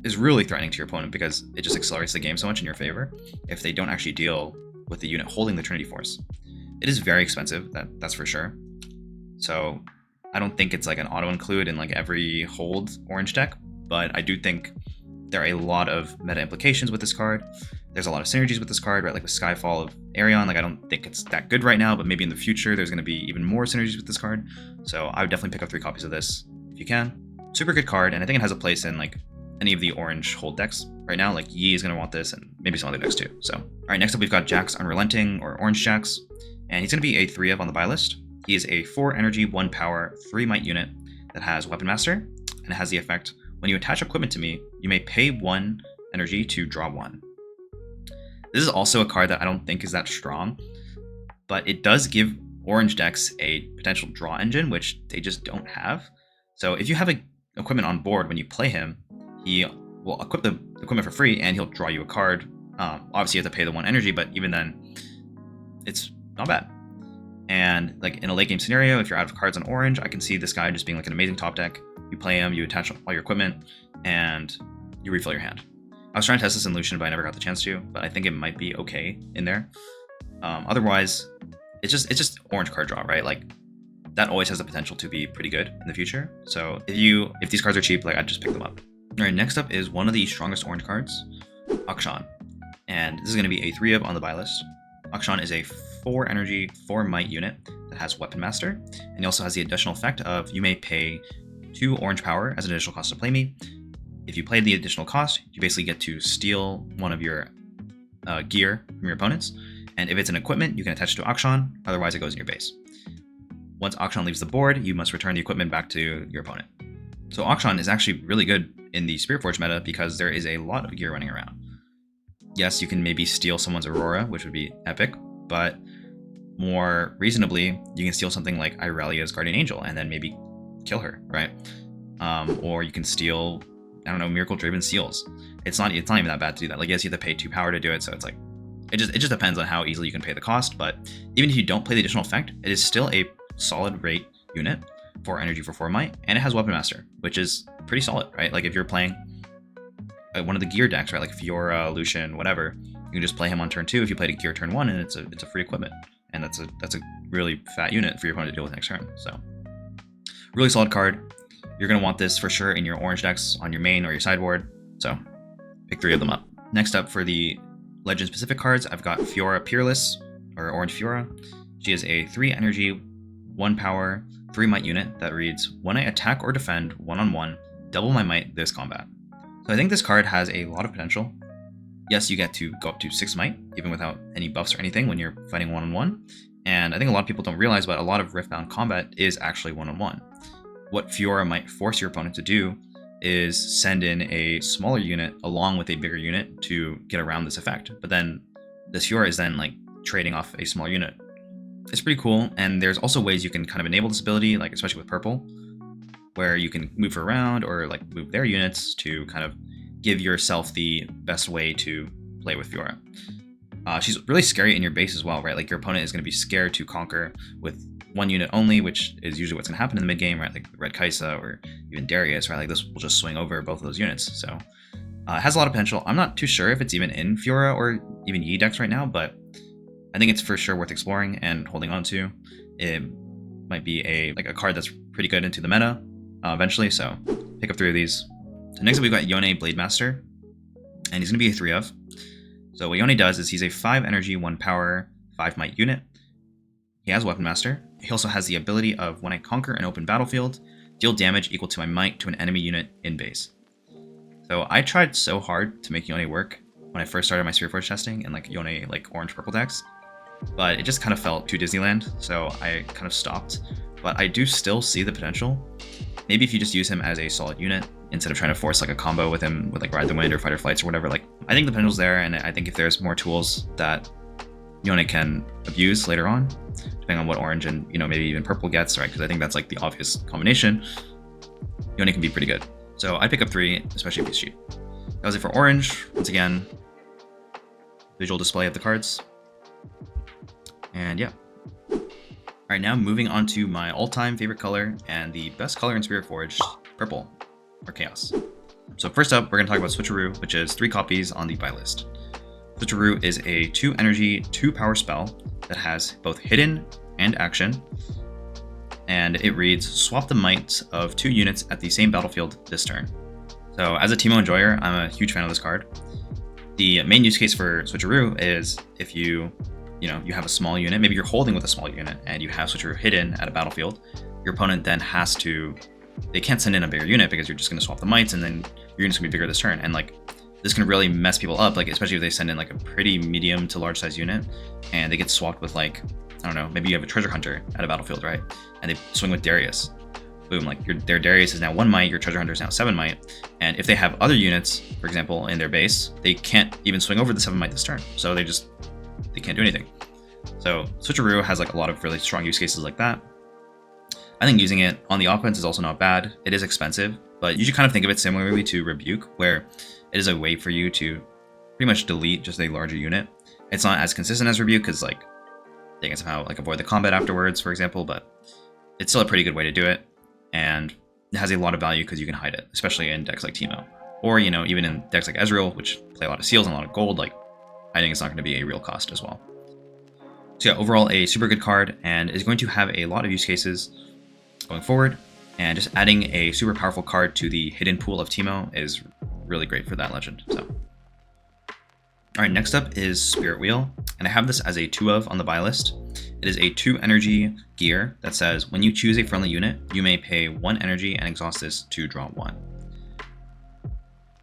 is really threatening to your opponent because it just accelerates the game so much in your favor if they don't actually deal with the unit holding the Trinity Force. It is very expensive, that's for sure. So I don't think it's like an auto include in like every hold orange deck, but I do think there are a lot of meta implications with this card. There's a lot of synergies with this card, right? Like with Skyfall of Arion, like I don't think it's that good right now, but maybe in the future there's going to be even more synergies with this card. So I would definitely pick up 3 copies of this if you can. Super good card, and I think it has a place in like any of the orange hold decks right now. Like Yi is going to want this, and maybe some other decks too. So, all right, next up we've got Jax Unrelenting, or Orange Jax, and he's going to be a 3 of on the buy list. He is a 4 energy, 1 power, 3 might unit that has Weapon Master, and it has the effect when you attach equipment to me, you may pay 1 energy to draw 1. This is also a card that I don't think is that strong, but it does give orange decks a potential draw engine, which they just don't have. So if you have equipment on board when you play him, he will equip the equipment for free and he'll draw you a card. Obviously you have to pay the 1 energy, but even then, it's not bad. And like in a late game scenario, if you're out of cards on orange, I can see this guy just being like an amazing top deck. You play him, you attach all your equipment, and you refill your hand. I was trying to test this in Lucian, but I never got the chance to, but I think it might be okay in there. Otherwise, it's just orange card draw, right? Like that always has the potential to be pretty good in the future. So if these cards are cheap, like I'd just pick them up. All right, next up is one of the strongest orange cards, Akshan. And this is going to be a 3 of on the buy list. Akshan is a 4 energy, 4 might unit that has Weapon Master, and he also has the additional effect of you may pay 2 orange power as an additional cost to play me. If you play the additional cost, you basically get to steal one of your gear from your opponents, and if it's an equipment, you can attach it to Akshan, otherwise it goes in your base. Once Akshan leaves the board, you must return the equipment back to your opponent. So Akshan is actually really good in the Spiritforged meta because there is a lot of gear running around. Yes, you can maybe steal someone's Aurora, which would be epic, but more reasonably, you can steal something like Irelia's Guardian Angel and then maybe kill her, right? Or you can steal, I don't know, Miracle Driven Seals. It's not even that bad to do that. Like, yes, you have to pay 2 power to do it, so it's like It just depends on how easily you can pay the cost, but even if you don't play the additional effect, it is still a solid rate unit for energy for 4 might, and it has Weapon Master, which is pretty solid, right? Like if you're playing one of the gear decks, right? Like Fiora, Lucian, whatever, you can just play him on turn 2 if you played a gear turn 1, and it's a free equipment, and that's a really fat unit for your opponent to deal with next turn. So really solid card. You're gonna want this for sure in your orange decks on your main or your sideboard. So pick 3 of them up. Next up for the legend specific cards, I've got Fiora Peerless, or Orange Fiora. She is a 3 energy, 1 power, 3 might unit that reads, when I attack or defend one-on-one, double my might this combat. So I think this card has a lot of potential. Yes, you get to go up to 6 might, even without any buffs or anything when you're fighting one-on-one. And I think a lot of people don't realize, but a lot of Riftbound combat is actually one-on-one. What Fiora might force your opponent to do is send in a smaller unit along with a bigger unit to get around this effect. But then this Fiora is then like trading off a smaller unit. It's pretty cool, and there's also ways you can kind of enable this ability, like especially with purple, where you can move her around or like move their units to kind of give yourself the best way to play with Fiora. She's really scary in your base as well, right? Like your opponent is going to be scared to conquer with 1 unit only, which is usually what's going to happen in the mid game, right? Like Red Kaisa or even Darius, right? Like this will just swing over both of those units. So it has a lot of potential. I'm not too sure if it's even in Fiora or even Yi decks right now, but I think it's for sure worth exploring and holding on to. It might be a card that's pretty good into the meta eventually, so pick up 3 of these. So next up we've got Yone Blademaster, and he's going to be a 3 of. So what Yone does is he's a 5 energy, 1 power, 5 might unit. He has Weapon Master. He also has the ability of when I conquer an open battlefield, deal damage equal to my might to an enemy unit in base. So I tried so hard to make Yone work when I first started my Spiritforged testing in like Yone orange purple decks, but it just kind of felt too Disneyland, so I kind of stopped. But I do still see the potential. Maybe if you just use him as a solid unit instead of trying to force like a combo with him with like Ride the Wind or Fighter Flights or whatever. Like I think the potential's there, and I think if there's more tools that Yone can abuse later on, depending on what orange and maybe even purple gets, right? Because I think that's like the obvious combination. Yone can be pretty good. So I'd pick up 3, especially if he's cheap. That was it for orange. Once again, visual display of the cards. And yeah. Alright, now moving on to my all-time favorite color and the best color in Spiritforged, purple, or Chaos. So first up, we're going to talk about Switcheroo, which is 3 copies on the buy list. Switcheroo is a 2 energy, 2 power spell that has both hidden and action, and it reads, swap the might of 2 units at the same battlefield this turn. So as a Teemo enjoyer, I'm a huge fan of this card. The main use case for Switcheroo is if you have a small unit, maybe you're holding with a small unit and you have Switcheroo hidden at a battlefield, your opponent then they can't send in a bigger unit because you're just going to swap the mites and then your unit's going to be bigger this turn. And like, this can really mess people up, like especially if they send in like a pretty medium to large size unit and they get swapped with like, I don't know, maybe you have a treasure hunter at a battlefield, right? And they swing with Darius. Boom, like their Darius is now 1 might, your treasure hunter is now 7 might. And if they have other units, for example, in their base, they can't even swing over the 7 might this turn. So they can't do anything. So Switcheroo has like a lot of really strong use cases like that. I think using it on the offense is also not bad. It is expensive, but you should kind of think of it similarly to Rebuke, where it is a way for you to pretty much delete just a larger unit. It's not as consistent as Rebuke because like they can somehow like avoid the combat afterwards, for example, but it's still a pretty good way to do it, and it has a lot of value because you can hide it, especially in decks like Teemo, or even in decks like Ezreal, which play a lot of seals and a lot of gold. Like I think it's not going to be a real cost as well. So yeah, overall a super good card, and is going to have a lot of use cases going forward, and just adding a super powerful card to the hidden pool of Teemo is really great for that legend. So alright, next up is Spirit Wheel, and I have this as a 2 of on the buy list. It is a 2 energy gear that says when you choose a friendly unit, you may pay 1 energy and exhaust this to draw 1.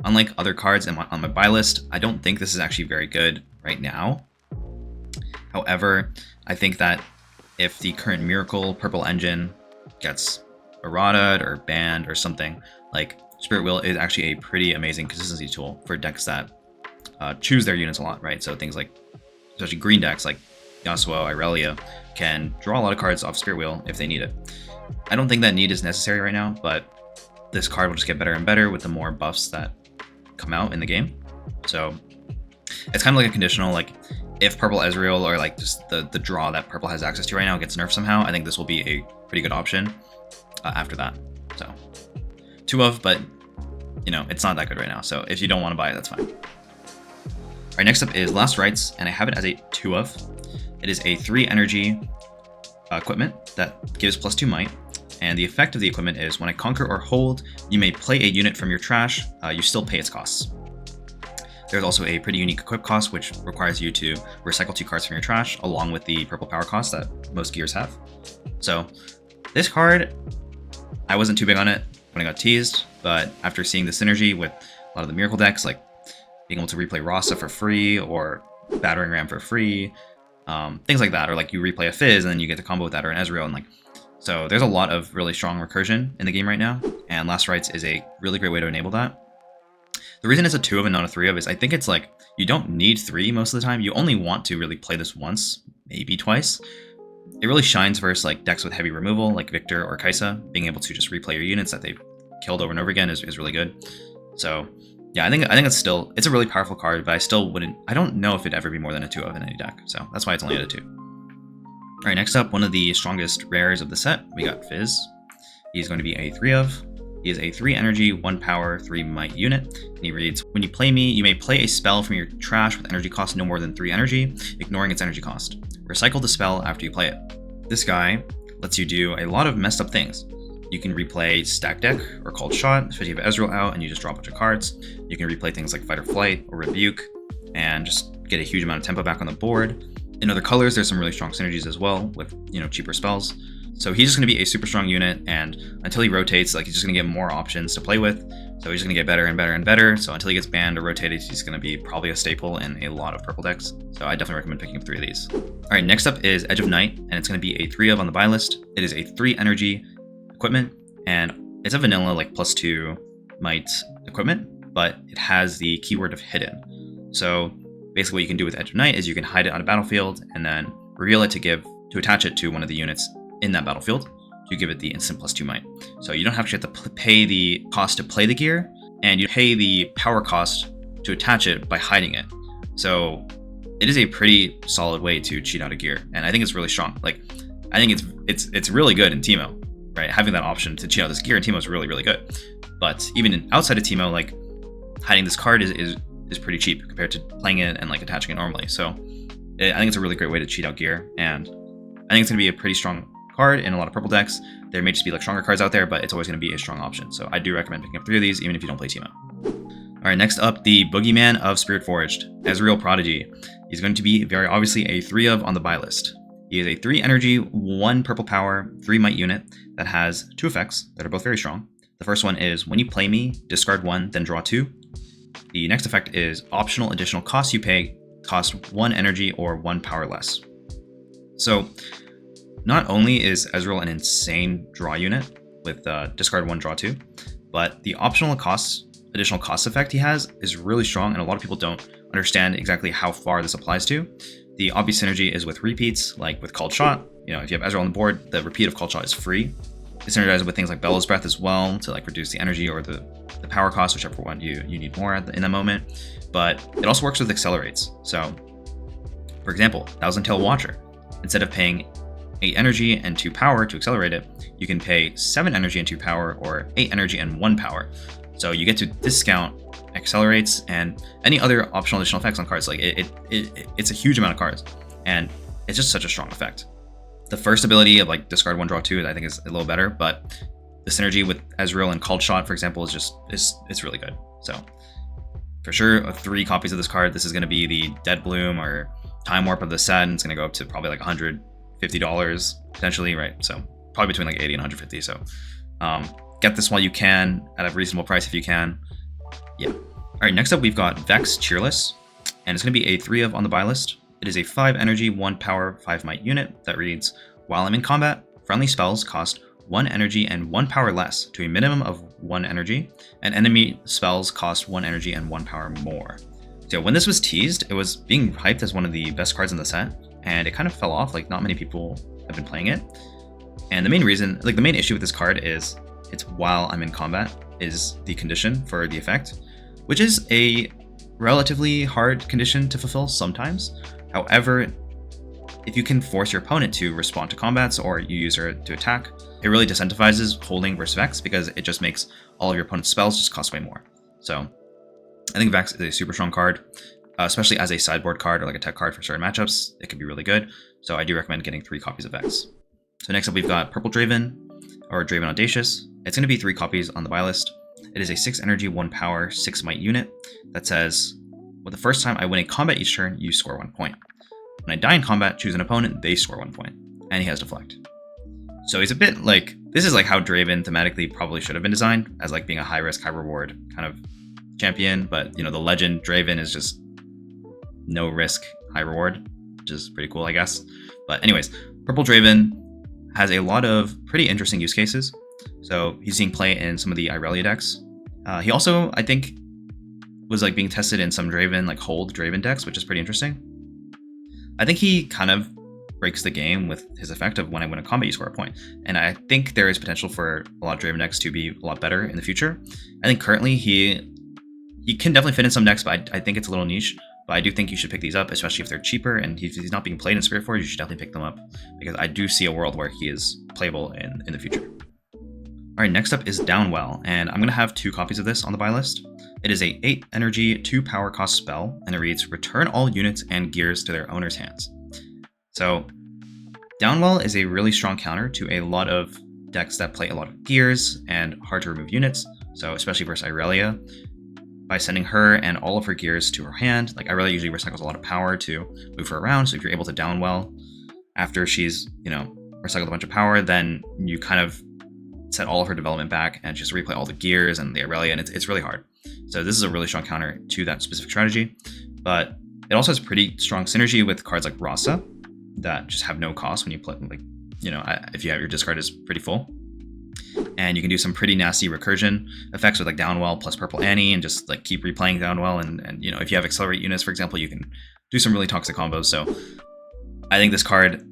Unlike other cards on my buy list, I don't think this is actually very good right now. However, I think that if the current Miracle Purple Engine gets errataed or banned or something, like Spirit Wheel is actually a pretty amazing consistency tool for decks that choose their units a lot, right? So things like, especially green decks like Yasuo, Irelia, can draw a lot of cards off Spirit Wheel if they need it. I don't think that need is necessary right now, but this card will just get better and better with the more buffs that come out in the game. So it's kind of like a conditional, like if purple Ezreal or like just the draw that purple has access to right now gets nerfed somehow, I think this will be a pretty good option after that. So 2 of, but you know, it's not that good right now. So if you don't want to buy it, that's fine. All right, next up is Last Rites, and I have it as a 2 of. It is a 3 energy equipment that gives +2 might. And the effect of the equipment is when I conquer or hold, you may play a unit from your trash, you still pay its costs. There's also a pretty unique equip cost, which requires you to recycle 2 cards from your trash, along with the purple power cost that most gears have. So this card, I wasn't too big on it when I got teased, but after seeing the synergy with a lot of the Miracle decks, like being able to replay Rasa for free, or Battering Ram for free, things like that, or like you replay a Fizz and then you get to combo with that or an Ezreal, and like, so there's a lot of really strong recursion in the game right now, and Last Rites is a really great way to enable that. The reason it's a 2 of and not a 3 of is I think it's like, you don't need 3 most of the time. You only want to really play this once, maybe twice. It really shines versus like decks with heavy removal, like Victor or Kaisa. Being able to just replay your units that they've killed over and over again is really good. So yeah, I think it's a really powerful card, but I don't know if it'd ever be more than a 2 of in any deck. So that's why it's only at a 2. All right, next up, one of the strongest rares of the set, we got Fizz. He's going to be a 3 of. He is a 3 energy, 1 power, 3 might unit. And he reads, when you play me, you may play a spell from your trash with energy cost no more than 3 energy, ignoring its energy cost. Recycle the spell after you play it. This guy lets you do a lot of messed up things. You can replay Stack Deck or Called Shot, especially if you have Ezreal out and you just draw a bunch of cards. You can replay things like Fight or Flight or Rebuke and just get a huge amount of tempo back on the board. In other colors, there's some really strong synergies as well with, you know, cheaper spells. So he's just going to be a super strong unit, and until he rotates, like, he's just going to get more options to play with. So he's just going to get better and better and better. So until he gets banned or rotated, he's going to be probably a staple in a lot of purple decks. So I definitely recommend picking up 3 of these. All right, next up is Edge of Night, and it's going to be a 3 of on the buy list. It is a 3 energy equipment, and it's a vanilla like +2 might equipment, but it has the keyword of hidden. So basically what you can do with Edge of Night is you can hide it on a battlefield and then reveal it to attach it to one of the units in that battlefield to give it the instant +2 might. So you don't actually have to pay the cost to play the gear, and you pay the power cost to attach it by hiding it. So it is a pretty solid way to cheat out a gear, and I think it's really strong. Like, I think it's really good in Teemo, right? Having that option to cheat out this gear in Teemo is really, really good. But even outside of Teemo, like, hiding this card is pretty cheap compared to playing it and like attaching it normally. So I think it's a really great way to cheat out gear, and I think it's going to be a pretty strong card in a lot of purple decks. There may just be like stronger cards out there, but it's always going to be a strong option. So I do recommend picking up 3 of these, even if you don't play Teemo. All right, next up, the Boogeyman of Spiritforged, Ezreal Prodigy. He's going to be very obviously a 3 of on the buy list. He is a 3 energy, 1 purple power, 3 might unit that has 2 effects that are both very strong. The first one is when you play me, discard 1, then draw 2. The next effect is optional additional costs you pay cost 1 energy or 1 power less. So not only is Ezreal an insane draw unit with discard 1, draw 2, but the optional additional cost effect he has is really strong, and a lot of people don't understand exactly how far this applies to. The obvious synergy is with repeats, like with Called Shot. You know, if you have Ezreal on the board, the repeat of Called Shot is free. It synergizes with things like Bellows Breath as well to like reduce the energy or the power cost, whichever one you need more in that moment. But it also works with accelerates. So, for example, Thousand Tail Watcher. Instead of paying 8 energy and 2 power to accelerate it, you can pay 7 energy and 2 power, or 8 energy and 1 power. So you get to discount accelerates and any other optional additional effects on cards. Like it's a huge amount of cards, and it's just such a strong effect. The first ability of like discard 1, draw 2, I think is a little better, but the synergy with Ezreal and Called Shot, for example, it's really good. So for sure, 3 copies of this card. This is going to be the Dead Bloom or Time Warp of the set, and it's going to go up to probably like $150 potentially, right? So probably between like 80 and 150. So get this while you can at a reasonable price if you can. Yeah. All right, next up we've got Vex Cheerless, and it's going to be a 3 of on the buy list. It is a 5 energy, 1 power, 5 might unit that reads, while I'm in combat, friendly spells cost 1 energy and 1 power less to a minimum of 1 energy, and enemy spells cost 1 energy and 1 power more. So when this was teased, it was being hyped as one of the best cards in the set, and it kind of fell off. Like, not many people have been playing it. And the main reason, like the main issue with this card is it's while I'm in combat is the condition for the effect, which is a relatively hard condition to fulfill sometimes. However, if you can force your opponent to respond to combats or you use her to attack, it really disincentivizes holding versus Vex because it just makes all of your opponent's spells just cost way more. So I think Vex is a super strong card, especially as a sideboard card or like a tech card for certain matchups. It can be really good. So I do recommend getting 3 copies of Vex. So next up we've got Purple Draven, or Draven Audacious. It's going to be 3 copies on the buy list. It is a 6 energy, 1 power, 6 might unit that says, well, the first time I win a combat each turn, you score 1 point. When I die in combat, choose an opponent, they score 1 point. And he has Deflect. So he's a bit like, this is like how Draven thematically probably should have been designed, as like being a high risk, high reward kind of champion. But you know, the legend Draven is just no risk, high reward, which is pretty cool, I guess. But anyways, Purple Draven has a lot of pretty interesting use cases. So he's seeing play in some of the Irelia decks. He also, I think, was like being tested in some Draven, like hold Draven decks, which is pretty interesting. I think he kind of breaks the game with his effect of when I win a combat, you score a point. And I think there is potential for a lot of Draven decks to be a lot better in the future. I think currently he can definitely fit in some decks, but I think it's a little niche. But I do think you should pick these up, especially if they're cheaper and if he's not being played in Spiritforged, you should definitely pick them up because I do see a world where he is playable in the future. All right, next up is Downwell, and I'm going to have 2 copies of this on the buy list. It is a 8 energy, 2 power cost spell, and it reads, return all units and gears to their owner's hands. So Downwell is a really strong counter to a lot of decks that play a lot of gears and hard to remove units, so especially versus Irelia. By sending her and all of her gears to her hand, like Irelia usually recycles a lot of power to move her around, so if you're able to Downwell after she's, you know, recycled a bunch of power, then you kind of set all of her development back and just replay all the gears and the Irelia, and it's really hard. So this is a really strong counter to that specific strategy, but it also has pretty strong synergy with cards like Rasa that just have no cost when you play, like, you know, if you have your discard is pretty full. And you can do some pretty nasty recursion effects with like Downwell plus Purple Annie and just like keep replaying Downwell. And you know, if you have Accelerate units, for example, you can do some really toxic combos. So I think this card,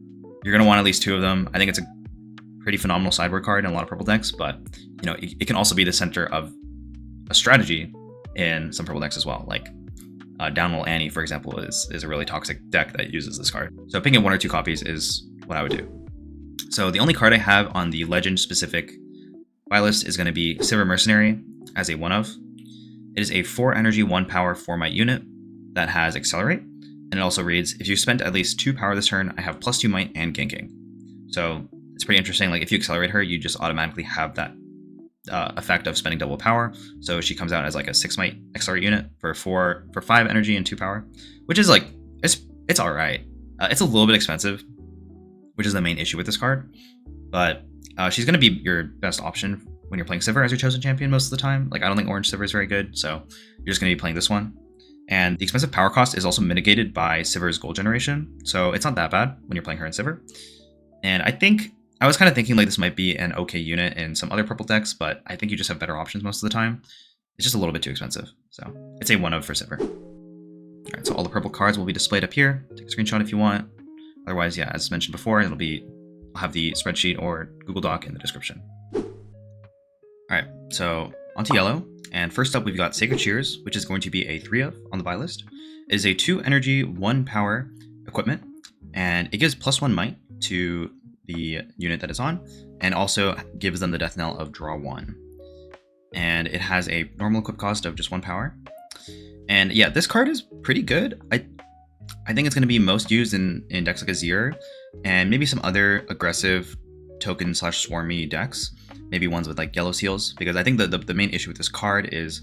you're going to want at least 2 of them. I think it's a pretty phenomenal sideboard card in a lot of purple decks, but you know, it can also be the center of a strategy in some purple decks as well. Like Downwell Annie, for example, is a really toxic deck that uses this card. So picking 1 or 2 copies is what I would do. So the only card I have on the legend specific buy list is going to be Sivir Mercenary as a 1-of. It is a 4 energy, 1 power, 4 might unit that has Accelerate, and it also reads, if you spent at least 2 power this turn, I have +2 might and ganking. So it's pretty interesting. Like if you accelerate her, you just automatically have that effect of spending double power. So she comes out as like a 6 might Accelerate unit for 5 energy and 2 power, which is like, it's all right. It's a little bit expensive, which is the main issue with this card, but she's going to be your best option when you're playing Sivir as your chosen champion most of the time. Like I don't think Orange Sivir is very good, so you're just going to be playing this one. And the expensive power cost is also mitigated by Sivir's gold generation, so it's not that bad when you're playing her in Sivir. And I was kind of thinking like this might be an okay unit in some other purple decks, but I think you just have better options most of the time. It's just a little bit too expensive, so it's a 1-of for Sivir. All right, so all the purple cards will be displayed up here. Take a screenshot if you want. Otherwise, yeah, as mentioned before, I'll have the spreadsheet or Google Doc in the description. All right, so onto yellow. And first up, we've got Sacred Shears, which is going to be a 3-of on the buy list. It is a 2 energy, 1 power equipment, and it gives +1 might to the unit that it's on, and also gives them the death knell of draw 1. And it has a normal equip cost of just 1 power. And yeah, this card is pretty good. I think it's going to be most used in decks like Azir and maybe some other aggressive token / swarmy decks, maybe ones with like yellow seals, because I think the main issue with this card is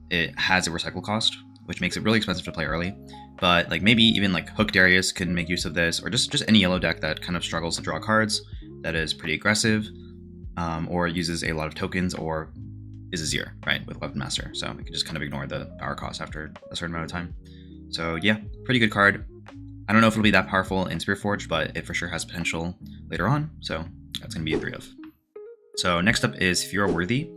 it has a recycle cost, which makes it really expensive to play early. But like maybe even like Hook Darius can make use of this, or just any yellow deck that kind of struggles to draw cards that is pretty aggressive, or uses a lot of tokens, or is Azir, right, with Weapon Master. So we can just kind of ignore the power cost after a certain amount of time. So yeah, pretty good card. I don't know if it'll be that powerful in Spiritforged, but it for sure has potential later on. So that's going to be a 3-of. So next up is Fura Worthy,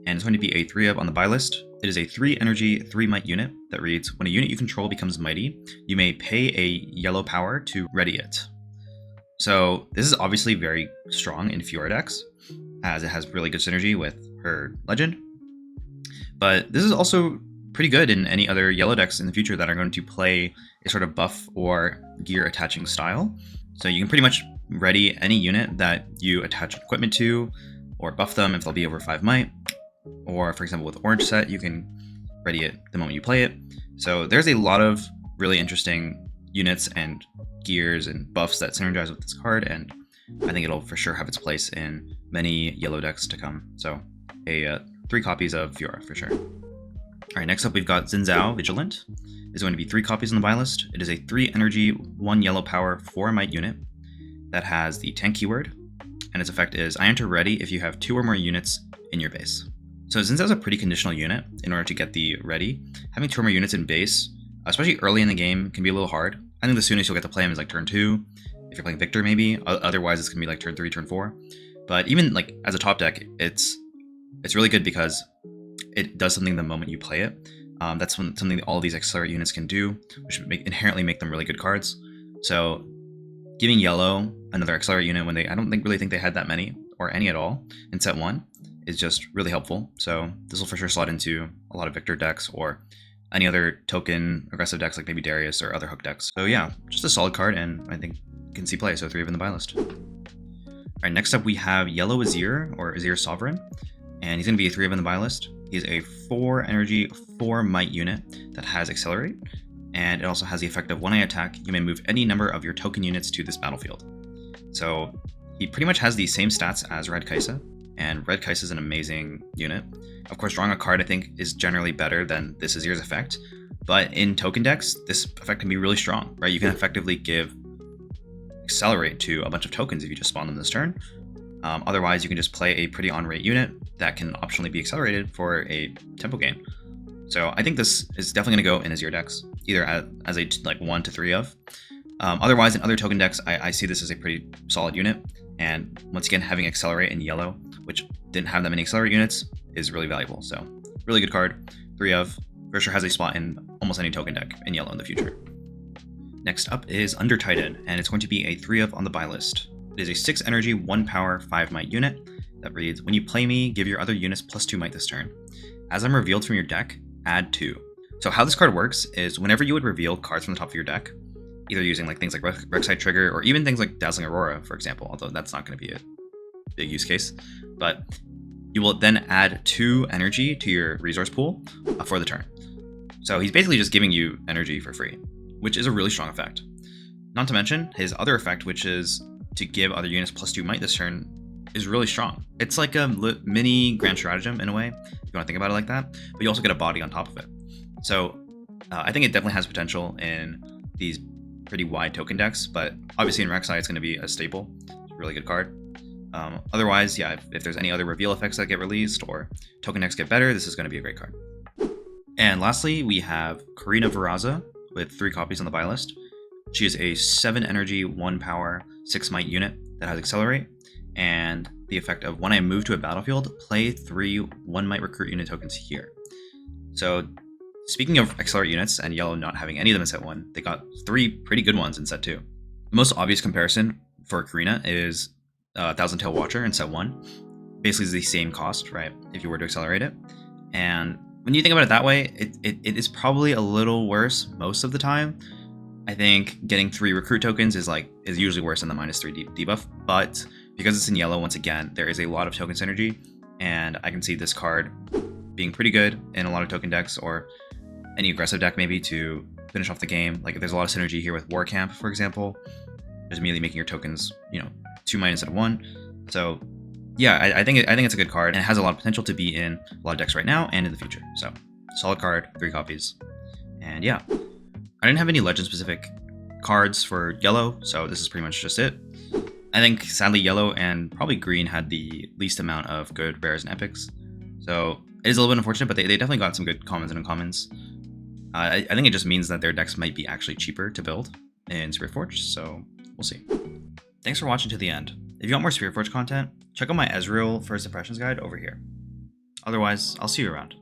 and it's going to be a 3-of on the buy list. It is a 3 energy, 3 might unit that reads, when a unit you control becomes mighty, you may pay a yellow power to ready it. So this is obviously very strong in Fura decks, as it has really good synergy with her legend. But this is also pretty good in any other yellow decks in the future that are going to play a sort of buff or gear attaching style. So you can pretty much ready any unit that you attach equipment to, or buff them if they'll be over 5 might. Or for example with Orange Set, you can ready it the moment you play it. So there's a lot of really interesting units and gears and buffs that synergize with this card, and I think it'll for sure have its place in many yellow decks to come. So 3 copies of Fiora for sure. Alright, next up we've got Xin Zhao Vigilant. It's going to be 3 copies on the buy list. It is a 3 energy, 1 yellow power, 4 might unit that has the tank keyword, and its effect is I enter ready if you have 2 or more units in your base. So Xin Zhao's a pretty conditional unit in order to get the ready. Having 2 or more units in base, especially early in the game, can be a little hard. I think the soonest you'll get to play him is like turn 2, if you're playing Victor maybe. Otherwise it's going to be like turn 3, turn 4. But even like as a top deck, it's really good because it does something the moment you play it. That's something that all of these accelerate units can do, which inherently make them really good cards. So giving yellow another accelerate unit when I don't really think they had that many, or any at all, in set 1, is just really helpful. So this will for sure slot into a lot of Victor decks, or any other token aggressive decks like maybe Darius or other hook decks. So yeah, just a solid card, and I think you can see play, so 3 of in the buy list. Alright, next up we have Yellow Azir, or Azir Sovereign, and he's going to be a 3 of in the buy list. He's a 4 energy, 4 might unit that has Accelerate, and it also has the effect of when I attack, you may move any number of your token units to this battlefield. So he pretty much has the same stats as Red Kaisa, and Red Kaisa is an amazing unit. Of course, drawing a card I think is generally better than this Azir's effect, but in token decks, this effect can be really strong, right? You can effectively give Accelerate to a bunch of tokens if you just spawn them this turn. Otherwise, you can just play a pretty on-rate unit that can optionally be accelerated for a tempo gain. So I think this is definitely going to go in Azir decks, either as a like 1 to 3 of. Otherwise, in other token decks, I see this as a pretty solid unit. And once again, having Accelerate in yellow, which didn't have that many Accelerate units, is really valuable. So really good card, 3 of. For sure has a spot in almost any token deck in yellow in the future. Next up is Under Titan, and it's going to be a 3 of on the buy list. It is a 6 energy, 1 power, 5 might unit that reads, when you play me, give your other units +2 might this turn. As I'm revealed from your deck, add 2. So how this card works is whenever you would reveal cards from the top of your deck, either using like things like Rek'Sai Trigger or even things like Dazzling Aurora, for example, although that's not going to be a big use case, but you will then add 2 energy to your resource pool for the turn. So he's basically just giving you energy for free, which is a really strong effect. Not to mention his other effect, which is to give other units +2 might this turn, is really strong. It's like a mini Grand Stratagem in a way, if you want to think about it like that, but you also get a body on top of it. So I think it definitely has potential in these pretty wide token decks, but obviously in Rek'Sai it's going to be a staple. It's a really good card. Otherwise, yeah, if there's any other reveal effects that get released or token decks get better, this is going to be a great card. And lastly, we have Karina Veraza with 3 copies on the buy list. She is a 7 energy, 1 power, 6 might unit that has Accelerate, and the effect of when I move to a battlefield, play 3 1 might recruit unit tokens here. So speaking of Accelerate units and yellow not having any of them in set 1, they got 3 pretty good ones in set 2. The most obvious comparison for Karina is Thousand Tail Watcher in set 1. Basically it's the same cost, right, if you were to accelerate it. And when you think about it that way, it is probably a little worse most of the time. I think getting 3 recruit tokens is usually worse than the -3 debuff, but because it's in yellow, once again, there is a lot of token synergy, and I can see this card being pretty good in a lot of token decks or any aggressive deck maybe to finish off the game. Like if there's a lot of synergy here with War Camp, for example, just immediately making your tokens, 2 might instead of 1. So yeah, I think it's a good card, and it has a lot of potential to be in a lot of decks right now and in the future. So solid card, 3 copies, and yeah. I didn't have any legend-specific cards for yellow, so this is pretty much just it. I think, sadly, yellow and probably green had the least amount of good rares and epics. So it is a little bit unfortunate, but they definitely got some good commons and uncommons. I think it just means that their decks might be actually cheaper to build in Spiritforged, so we'll see. Thanks for watching to the end. If you want more Spiritforged content, check out my Ezreal First Impressions guide over here. Otherwise, I'll see you around.